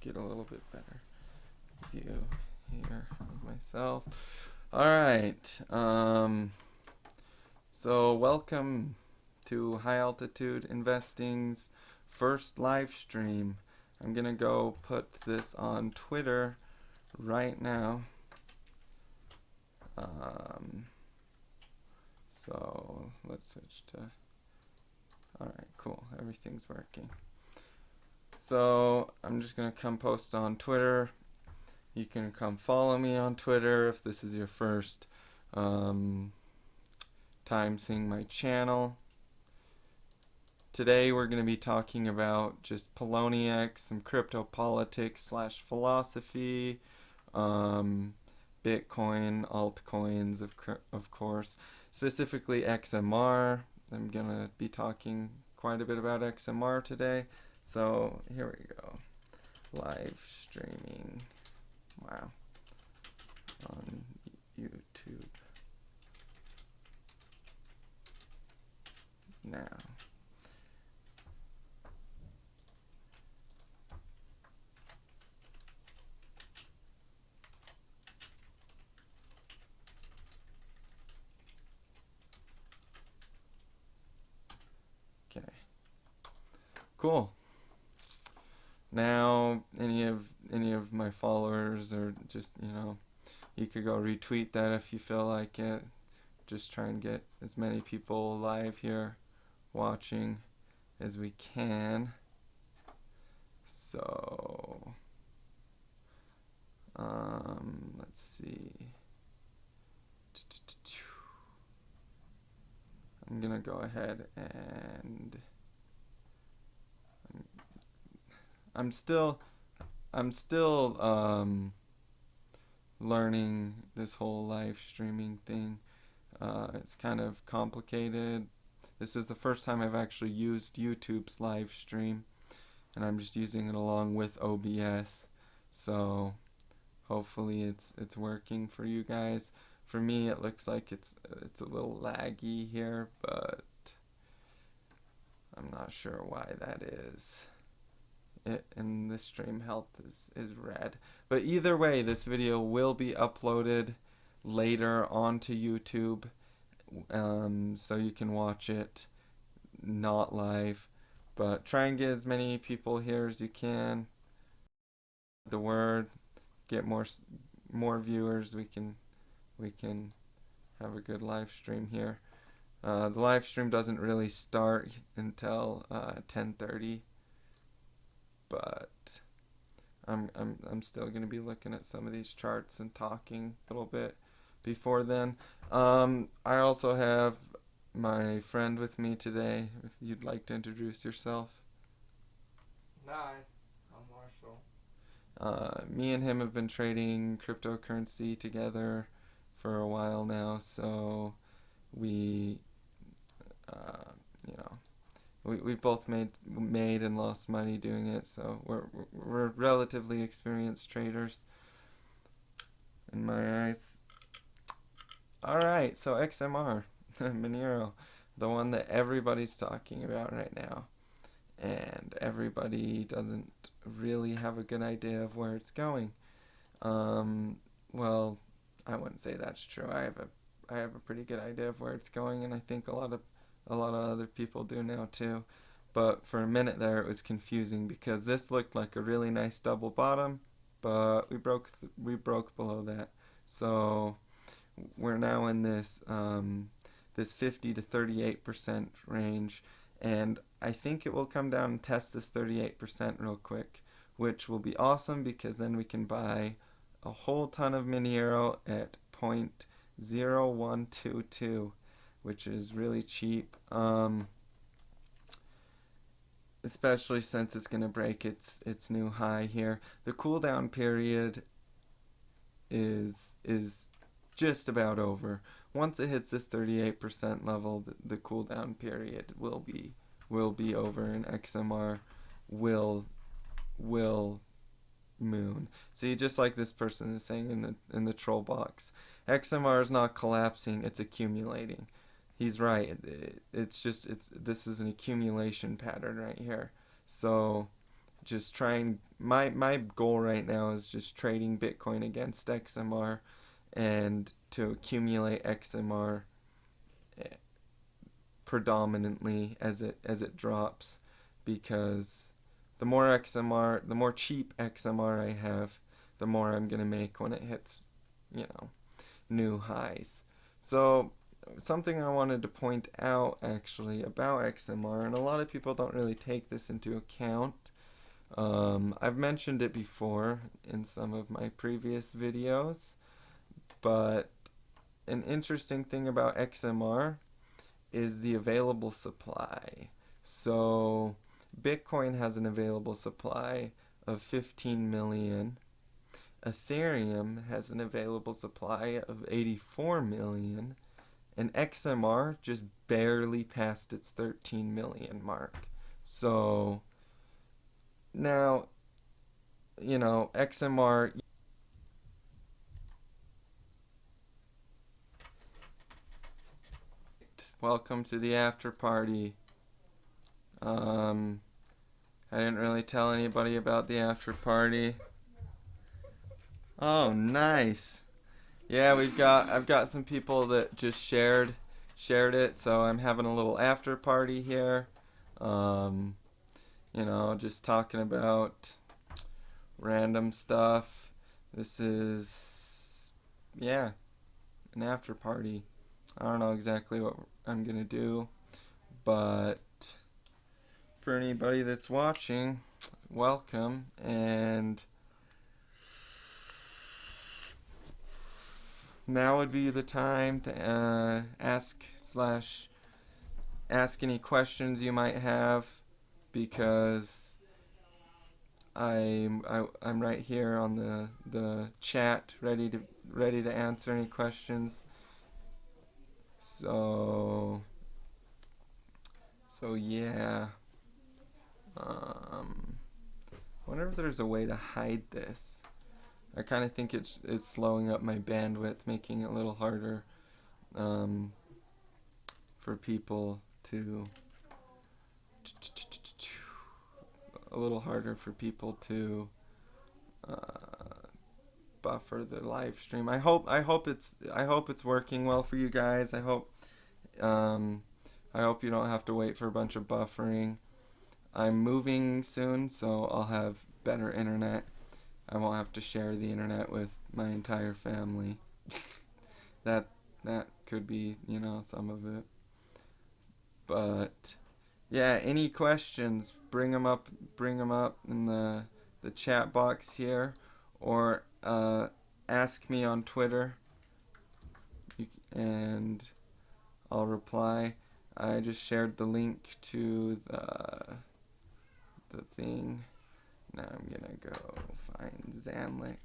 get a little bit better view here of myself. All right. So welcome to High Altitude Investing's first live stream. I'm gonna go put this on Twitter right now. So let's switch to. All right, cool. Everything's working. So I'm just gonna come post on Twitter. You can come follow me on Twitter if this is your first time seeing my channel. Today we're going to be talking about just Poloniex, some crypto politics / philosophy, Bitcoin, altcoins of course, specifically XMR. I'm going to be talking quite a bit about XMR today. So here we go. Live streaming. Wow. On YouTube. Now. Okay. Cool. Now, any of my followers, or just, you could go retweet that if you feel like it. Just try and get as many people live here watching as we can. So, let's see. I'm gonna go ahead and I'm still learning this whole live streaming thing. It's kind of complicated. This is the first time I've actually used YouTube's live stream, and I'm just using it along with OBS. So hopefully it's working for you guys. For me, it looks like it's a little laggy here, but I'm not sure why that is. And the stream health is red. But either way, this video will be uploaded later onto YouTube, so you can watch it not live. But try and get as many people here as you can. The word, get more viewers. We can have a good live stream here. The live stream doesn't really start until 10:30. But I'm still going to be looking at some of these charts and talking a little bit before then. I also have my friend with me today. If you'd like to introduce yourself. Hi, I'm Marshall. Me and him have been trading cryptocurrency together for a while now, so we we've both made and lost money doing it, so we're relatively experienced traders in my eyes. Alright, so XMR, Monero, the one that everybody's talking about right now, and everybody doesn't really have a good idea of where it's going. Well, I wouldn't say that's true. I have a pretty good idea of where it's going, and I think a lot of other people do now too. But for a minute there it was confusing because this looked like a really nice double bottom, but we broke below that. So we're now in this this 50 to 38% range, and I think it will come down and test this 38% real quick, which will be awesome because then we can buy a whole ton of Monero at 0.0122, which is really cheap, especially since it's going to break its new high here. The cooldown period is just about over. Once it hits this 38% level, the cooldown period will be over, and XMR will moon. See, just like this person is saying in the troll box, XMR is not collapsing, it's accumulating. He's right. This is an accumulation pattern right here. So just trying. My goal right now is just trading Bitcoin against XMR, and to accumulate XMR predominantly as it drops, because the more XMR, the more cheap XMR I have, the more I'm gonna make when it hits, you know, new highs. So something I wanted to point out actually about XMR, and a lot of people don't really take this into account. I've mentioned it before in some of my previous videos, but an interesting thing about XMR is the available supply. So Bitcoin has an available supply of 15 million. Ethereum has an available supply of 84 million. And XMR just barely passed its 13 million mark. So now, XMR. Welcome to the after party. I didn't really tell anybody about the after party. Oh, nice. Yeah, I've got some people that just shared it, so I'm having a little after party here. Um, just talking about random stuff. This is, yeah, an after party. I don't know exactly what I'm gonna do, but for anybody that's watching, welcome. And now would be the time to ask any questions you might have, because I'm right here on the chat, ready to answer any questions. So yeah. Wonder if there's a way to hide this. I kind of think it's slowing up my bandwidth, making it a little harder for people to buffer the live stream. I hope it's working well for you guys. I hope you don't have to wait for a bunch of buffering. I'm moving soon, so I'll have better internet. I won't have to share the internet with my entire family. that could be, some of it. But yeah, any questions, bring them up in the chat box here, or ask me on Twitter, and I'll reply. I just shared the link to the thing. Now I'm gonna go find Zanlix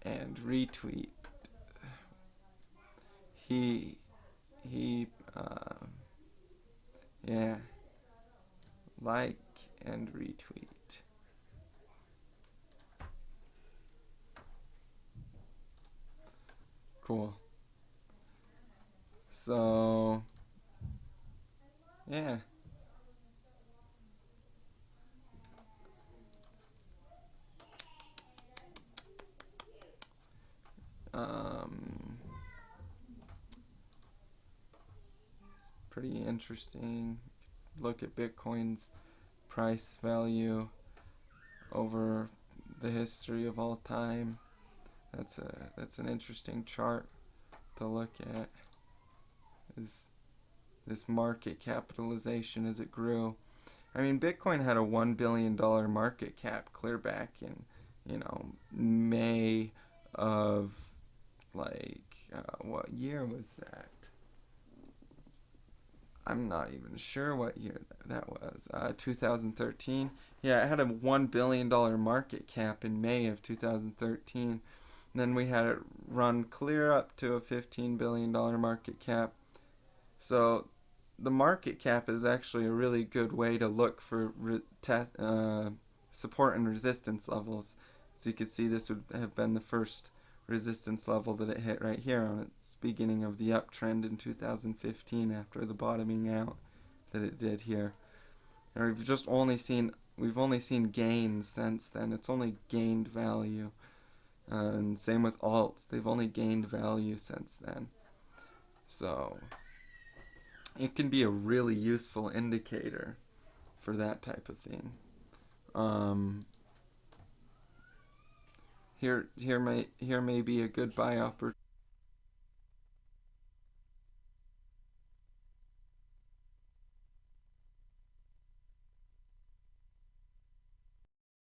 and retweet. He yeah, like and retweet. Cool. So yeah. It's pretty interesting. Look at Bitcoin's price value over the history of all time. That's an interesting chart to look at. Is this market capitalization as it grew? I mean, Bitcoin had a $1 billion market cap clear back in, May of, what year was that? I'm not even sure what year that was. 2013. Yeah, it had a $1 billion market cap in May of 2013. And then we had it run clear up to a $15 billion market cap. So the market cap is actually a really good way to look for support and resistance levels. So you could see this would have been the first resistance level that it hit right here on its beginning of the uptrend in 2015 after the bottoming out that it did here. And we've only seen gains since then. It's only gained value. And same with alts. They've only gained value since then. So it can be a really useful indicator for that type of thing. Um, here may be a good buy opportunity.